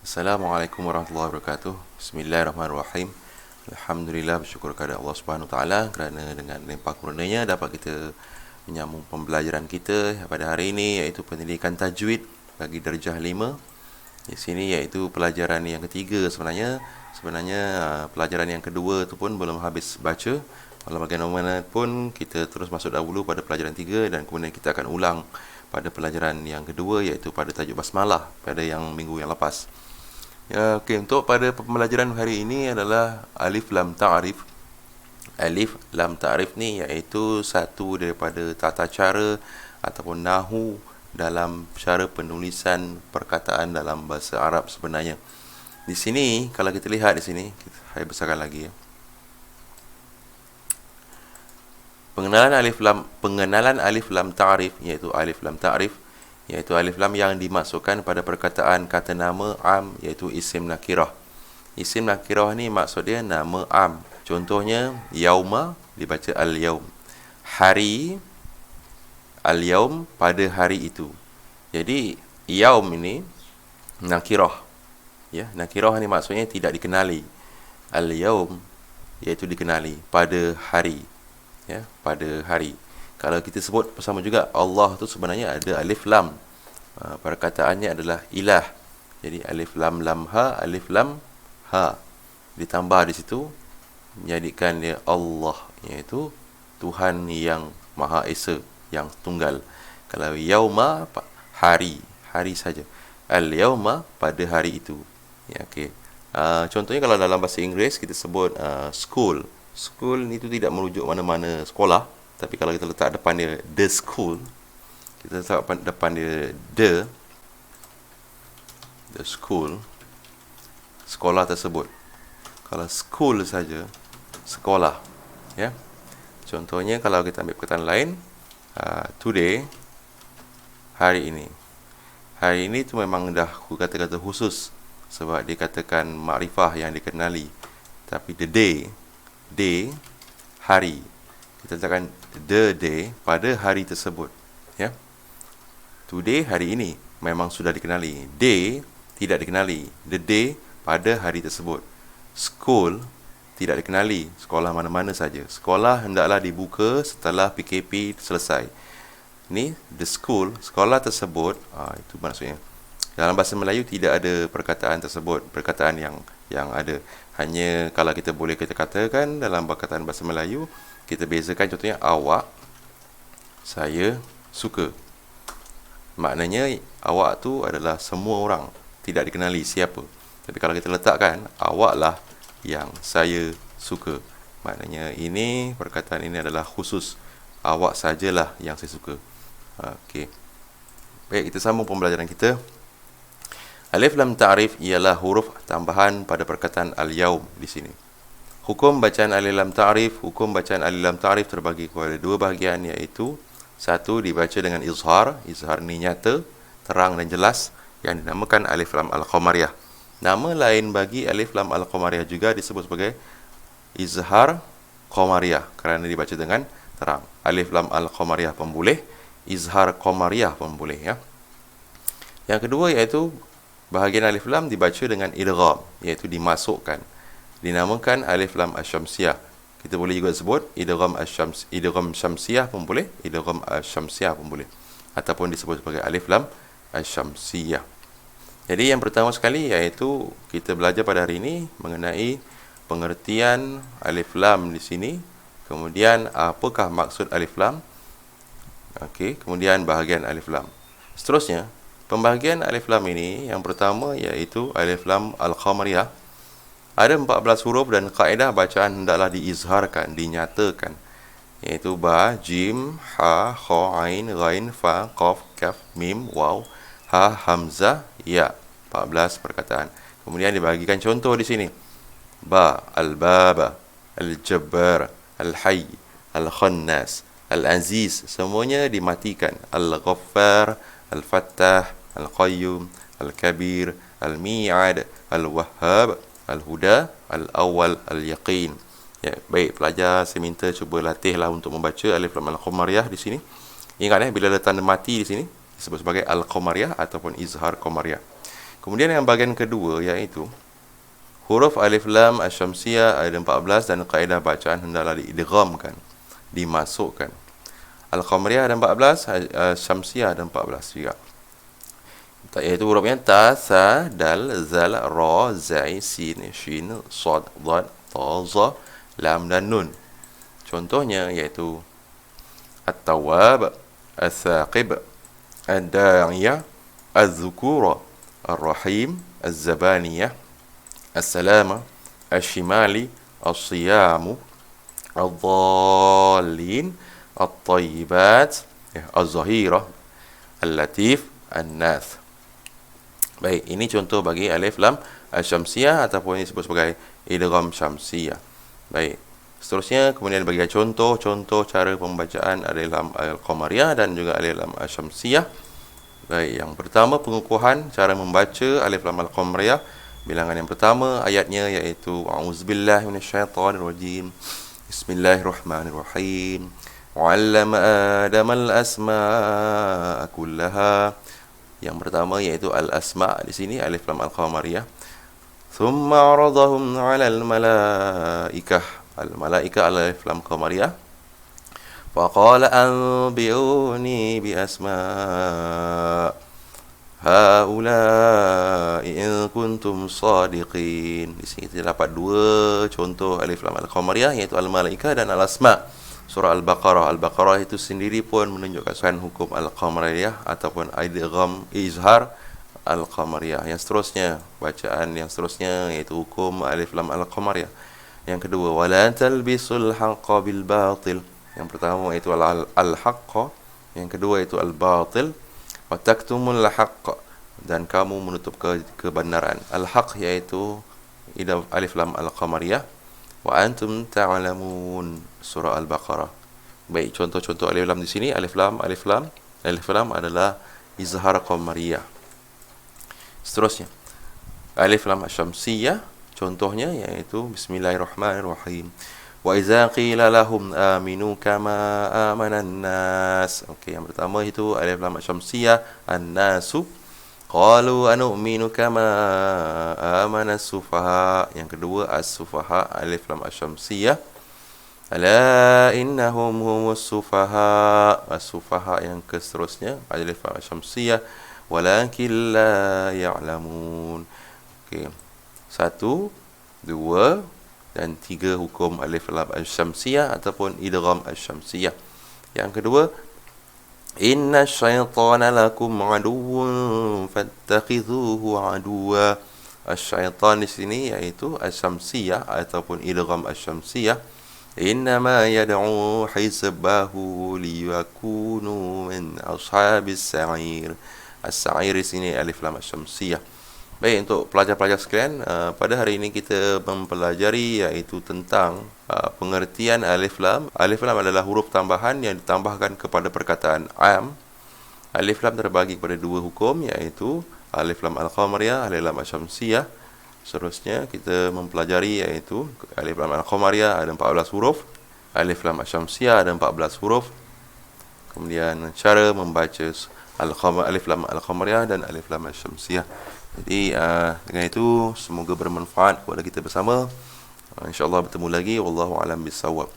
Assalamualaikum warahmatullahi wabarakatuh. Bismillahirrahmanirrahim. Alhamdulillah, bersyukur kepada Allah Subhanahu taala kerana dengan limpah kurnianya dapat kita menyambung pembelajaran kita pada hari ini, iaitu pendidikan tajwid bagi darjah 5. Di sini iaitu pelajaran yang ketiga sebenarnya. Pelajaran yang kedua tu pun belum habis baca. Walau bagaimanapun kita terus masuk dahulu pada pelajaran 3 dan kemudian kita akan ulang pada pelajaran yang kedua, iaitu pada tajuk basmalah pada yang minggu yang lepas. Ya, okey, untuk pada pembelajaran hari ini adalah alif lam ta'rif. Alif lam ta'rif ni iaitu satu daripada tata cara ataupun nahu dalam cara penulisan perkataan dalam bahasa Arab sebenarnya. Di sini kalau kita lihat di sini, saya besarkan lagi ya. Pengenalan alif lam ta'rif iaitu alif lam ta'rif iaitu alif lam yang dimasukkan pada perkataan kata nama am, iaitu isim nakirah. Isim nakirah ni maksud dia nama am. Contohnya yauma dibaca al-yaum. Hari al-yaum, pada hari itu. Jadi yaum ini nakirah. Ya, nakirah ni maksudnya tidak dikenali. Al-yaum iaitu dikenali, pada hari. Ya, pada hari. Kalau kita sebut bersama juga Allah tu sebenarnya ada alif lam. Perkataannya adalah ilah. Jadi alif lam lam ha, alif lam ha. Ditambah di situ menjadikan dia Allah, iaitu Tuhan yang Maha Esa, yang tunggal. Kalau yauma, hari, hari saja. Al-yauma, pada hari itu. Ya, okey. Contohnya kalau dalam bahasa Inggeris kita sebut school. School ni tu tidak merujuk mana-mana sekolah. Tapi kalau kita letak depan dia the school, kita letak depan dia the school, sekolah tersebut. Kalau school saja, sekolah. Ya. Contohnya kalau kita ambil perkataan lain, today, hari ini. Hari ini tu memang dah kata-kata khusus sebab dikatakan makrifah yang dikenali. Tapi the day, hari. Kita letakkan the day, pada hari tersebut. Ya. Today, hari ini, memang sudah dikenali. Day, tidak dikenali. The day, pada hari tersebut. School, tidak dikenali. Sekolah mana-mana saja. Sekolah hendaklah dibuka setelah PKP selesai. Ini the school, sekolah tersebut. Itu maksudnya. Dalam bahasa Melayu tidak ada perkataan tersebut, perkataan yang ada. Hanya kalau kita boleh kita katakan dalam perkataan bahasa Melayu, kita bezakan contohnya awak, saya, suka. Maknanya awak tu adalah semua orang, tidak dikenali siapa. Tapi kalau kita letakkan awaklah yang saya suka, maknanya ini, perkataan ini adalah khusus. Awak sajalah yang saya suka. Okey. Baik, kita sambung pembelajaran kita. Alif lam ta'rif ialah huruf tambahan pada perkataan al-yaum di sini. Hukum bacaan alif lam ta'rif, hukum bacaan alif lam ta'rif terbagi kepada dua bahagian, iaitu satu dibaca dengan izhar. Izhar ni nyata, terang dan jelas, yang dinamakan alif lam al-qamariyah. Nama lain bagi alif lam al-qamariyah juga disebut sebagai izhar qamariyah kerana dibaca dengan terang. Alif lam al-qamariyah pun boleh, izhar qamariyah pun boleh, ya. Yang kedua iaitu bahagian alif lam dibaca dengan idgham, iaitu dimasukkan. Dinamakan alif lam asy-syamsiyah. Kita boleh juga sebut idgham syamsiyah pun boleh, idgham asy-syamsiyah pun boleh, ataupun disebut sebagai alif lam asy-syamsiyah. Jadi yang pertama sekali iaitu kita belajar pada hari ini mengenai pengertian alif lam di sini, kemudian apakah maksud alif lam. Okey, kemudian bahagian alif lam. Seterusnya, pembahagian alif lam ini yang pertama iaitu alif lam al-qamariyah. Ada 14 huruf dan kaedah bacaan hendaklah diizharkan, dinyatakan, iaitu ba, jim, ha, kha, ain, ghain, fa, qaf, kaf, mim, waw, ha, hamzah, ya. 14 perkataan. Kemudian dibagikan contoh di sini. Ba, al-baba, al-jabbar, al-hayy, al-khannas, al-aziz, semuanya dimatikan. Al-ghaffar, al-fattah, al-qayyum, al-kabir, al-mi'ad, al-wahhab, al-huda, al-awwal, al-yaqin. Ya, baik pelajar, saya minta cuba latihlah untuk membaca alif lam al-qamariyah di sini. Ingat bila ada tanda mati di sini disebut sebagai al-qamariyah ataupun izhar qamariyah. Kemudian yang bahagian kedua iaitu huruf alif lam asy-syamsiyah ada 14 dan kaedah bacaan hendaklah diidghamkan, dimasukkan. Al-Qamariyah ada 14, Syamsiyah ada 14 juga. Iaitu hurufnya ta, sa, dal, zal, ra, zai, sin, shin, sad, dad, ta, za, lam dan nun. Contohnya iaitu At-Tawwab, As-Saqib, Ad-Da'iyah, Az-Zukura, Ar-Rahim, Az-Zabaniyah, As-Salama, Ash-Shimali, As-Siyamu, Al-Dhalin, At-Tayyibat, Az-Zahirah, Al-Latif, An-Nath. Baik, ini contoh bagi alif lam asy-syamsiyah ataupun disebut sebagai idgham syamsiyah. Baik, seterusnya kemudian bagi contoh-contoh cara pembacaan alif lam al-qamariyah dan juga alif lam asy-syamsiyah. Baik, yang pertama pengukuhan cara membaca alif lam al-qamariyah. Bilangan yang pertama ayatnya iaitu a'udzubillahi minasyaitonirrajim. Bismillahirrahmanirrahim. 'Allama Adamal asma'a kullaha. Yang pertama iaitu al-asma' di sini alif lam al-qamariyah. Thumma 'aradahum 'alal malaikah. Al-malaikah alif lam qamariyah. Faqala anbi'uni bi asma' haula'i in kuntum shadiqin. Di sini kita dapat dua contoh alif lam al-qamariyah iaitu al-malaikah dan al-asma'. Surah Al-Baqarah. Al-Baqarah itu sendiri pun menunjukkan hukum al-qamariyah ataupun idgham izhar al-qamariyah. Yang seterusnya, bacaan yang seterusnya iaitu hukum alif lam al-qamariyah. Yang kedua, wala talbisul haqqa bil batil. Yang pertama itu al-haqqa, yang kedua itu al-batil. Wa taktumul haqq, dan kamu menutup kebenaran. Al-haq iaitu alif lam al-qamariyah. Wa antum ta'lamun, surah Al-Baqarah. Baik, contoh-contoh alif lam di sini alif lam adalah izhar qamariyah. Seterusnya alif lam asy-syamsiyah contohnya iaitu bismillahirrahmanirrahim. Wa idza qila lahum aminu kama amanan nas. Okey, yang pertama itu alif lam asy-syamsiyah an-nasu. Qalu anu'minu kama amana as-sufaha. Yang kedua as-sufaha alif lam asy-syamsiyah. Ala innahum humus sufaha. As-sufaha yang seterusnya alif lam asy-syamsiyah walakin la ya'lamun. Okey. 1, 2 dan 3 hukum alif lam asy-syamsiyah ataupun idgham asy-syamsiyah. Yang kedua, inna syaitana lakum aduwwun fattakhidhuhu aduwwa. Asy-syaitan di sini iaitu asy-syamsiyah ataupun idgham asy-syamsiyah. Innama yad'u hizbahu liyakunu min ashabis sa'ir. As-sa'ir di sini alif lam asy-syamsiyah. Baik, untuk pelajar-pelajar sekalian, pada hari ini kita mempelajari iaitu tentang pengertian alif lam. Alif lam adalah huruf tambahan yang ditambahkan kepada perkataan am. Alif lam terbagi kepada dua hukum iaitu alif lam al-qamariyah, alif lam asy-syamsiyah. Seterusnya kita mempelajari iaitu alif lam al-qamariyah ada 14 huruf, alif lam asy-syamsiyah ada 14 huruf. Kemudian cara membaca alif lam al-qamariyah dan alif lam asy-syamsiyah. Jadi dengan itu semoga bermanfaat kepada kita bersama. InsyaAllah bertemu lagi. Wallahu a'lam bissawab.